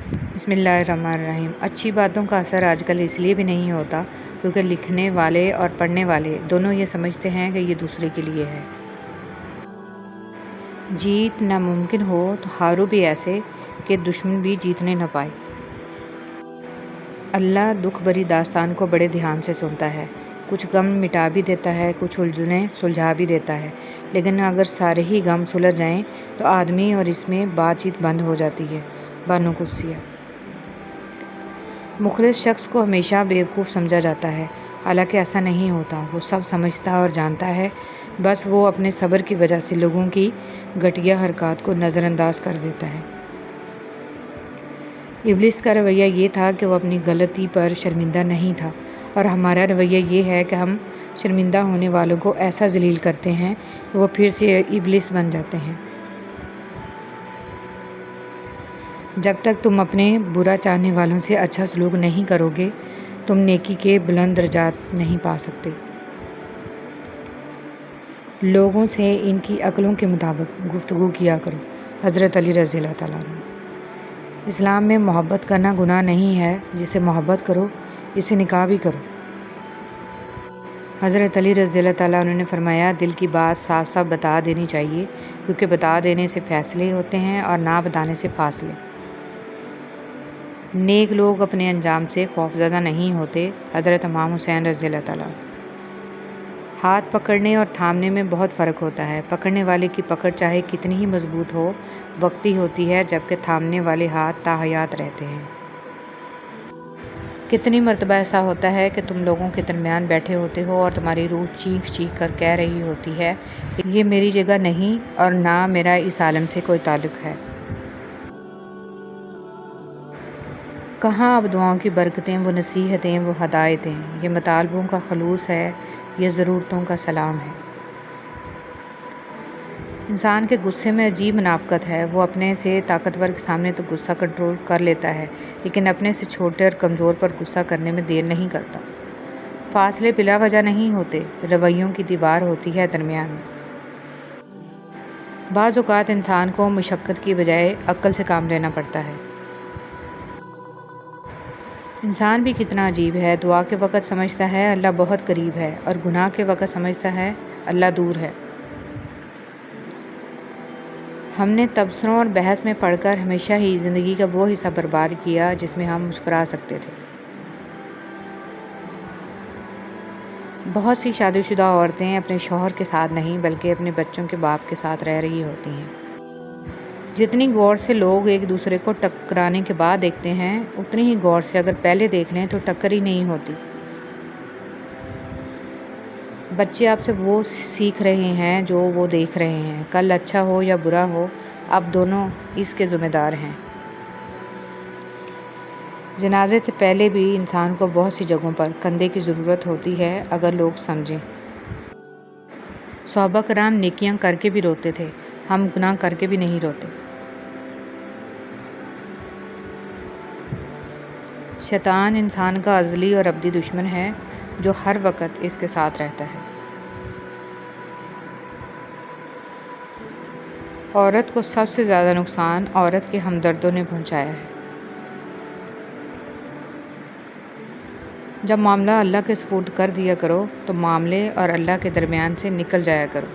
بسم اللہ الرحمن الرحیم۔ اچھی باتوں کا اثر آج کل اس لیے بھی نہیں ہوتا کیونکہ لکھنے والے اور پڑھنے والے دونوں یہ سمجھتے ہیں کہ یہ دوسرے کے لیے ہے۔ جیت ناممکن ہو تو ہارو بھی ایسے کہ دشمن بھی جیتنے نہ پائے۔ اللہ دکھ بھری داستان کو بڑے دھیان سے سنتا ہے، کچھ غم مٹا بھی دیتا ہے، کچھ الجھنیں سلجھا بھی دیتا ہے، لیکن اگر سارے ہی غم سلجھ جائیں تو آدمی اور اس میں بات چیت بند ہو جاتی ہے۔ بانو قدسیہ۔ مخلص شخص کو ہمیشہ بیوقوف سمجھا جاتا ہے، حالانکہ ایسا نہیں ہوتا۔ وہ سب سمجھتا اور جانتا ہے، بس وہ اپنے صبر کی وجہ سے لوگوں کی گھٹیا حرکات کو نظر انداز کر دیتا ہے۔ ابلیس کا رویہ یہ تھا کہ وہ اپنی غلطی پر شرمندہ نہیں تھا، اور ہمارا رویہ یہ ہے کہ ہم شرمندہ ہونے والوں کو ایسا ذلیل کرتے ہیں کہ وہ پھر سے ابلیس بن جاتے ہیں۔ جب تک تم اپنے برا چاہنے والوں سے اچھا سلوک نہیں کرو گے، تم نیکی کے بلند درجات نہیں پا سکتے۔ لوگوں سے ان کی عقلوں کے مطابق گفتگو کیا کرو۔ حضرت علی رضی اللہ تعالیٰ عنہ۔ اسلام میں محبت کرنا گناہ نہیں ہے، جسے محبت کرو اسے نکاح بھی کرو۔ حضرت علی رضی اللہ تعالیٰ عنہ نے فرمایا، دل کی بات صاف صاف بتا دینی چاہیے، کیونکہ بتا دینے سے فیصلے ہوتے ہیں اور نہ بتانے سے فاصلے۔ نیک لوگ اپنے انجام سے خوفزدہ نہیں ہوتے۔ حضرت امام حسین رضی اللہ تعالیٰ عنہ۔ ہاتھ پکڑنے اور تھامنے میں بہت فرق ہوتا ہے۔ پکڑنے والے کی پکڑ چاہے کتنی ہی مضبوط ہو، وقتی ہوتی ہے، جبکہ تھامنے والے ہاتھ تاحیات رہتے ہیں۔ کتنی مرتبہ ایسا ہوتا ہے کہ تم لوگوں کے درمیان بیٹھے ہوتے ہو اور تمہاری روح چیخ چیخ کر کہہ رہی ہوتی ہے، یہ میری جگہ نہیں اور نہ میرا اس عالم سے کوئی تعلق ہے۔ کہاں اب دعاؤں کی برکتیں، وہ نصیحتیں، وہ ہدایتیں؟ یہ مطالبوں کا خلوص ہے، یہ ضرورتوں کا سلام ہے۔ انسان کے غصے میں عجیب منافقت ہے۔ وہ اپنے سے طاقتور کے سامنے تو غصہ کنٹرول کر لیتا ہے، لیکن اپنے سے چھوٹے اور کمزور پر غصہ کرنے میں دیر نہیں کرتا۔ فاصلے بلا وجہ نہیں ہوتے، رویوں کی دیوار ہوتی ہے درمیان میں۔ بعض اوقات انسان کو مشقت کی بجائے عقل سے کام لینا پڑتا ہے۔ انسان بھی کتنا عجیب ہے، دعا کے وقت سمجھتا ہے اللہ بہت قریب ہے، اور گناہ کے وقت سمجھتا ہے اللہ دور ہے۔ ہم نے تبصروں اور بحث میں پڑھ کر ہمیشہ ہی زندگی کا وہ حصہ برباد کیا جس میں ہم مسکرا سکتے تھے۔ بہت سی شادی شدہ عورتیں اپنے شوہر کے ساتھ نہیں بلکہ اپنے بچوں کے باپ کے ساتھ رہ رہی ہوتی ہیں۔ جتنی غور سے لوگ ایک دوسرے کو ٹکرانے کے بعد دیکھتے ہیں، اتنی ہی غور سے اگر پہلے دیکھ لیں تو ٹکر ہی نہیں ہوتی۔ بچے آپ سے وہ سیکھ رہے ہیں جو وہ دیکھ رہے ہیں، کل اچھا ہو یا برا ہو، اب دونوں اس کے ذمہ دار ہیں۔ جنازے سے پہلے بھی انسان کو بہت سی جگہوں پر کندھے کی ضرورت ہوتی ہے، اگر لوگ سمجھیں۔ صحابہ کرام نیکیاں کر کے بھی روتے تھے، ہم گناہ کر کے بھی نہیں روتے۔ شیطان انسان کا ازلی اور ابدی دشمن ہے جو ہر وقت اس کے ساتھ رہتا ہے۔ عورت کو سب سے زیادہ نقصان عورت کے ہمدردوں نے پہنچایا ہے۔ جب معاملہ اللہ کے سپرد کر دیا کرو تو معاملے اور اللہ کے درمیان سے نکل جایا کرو۔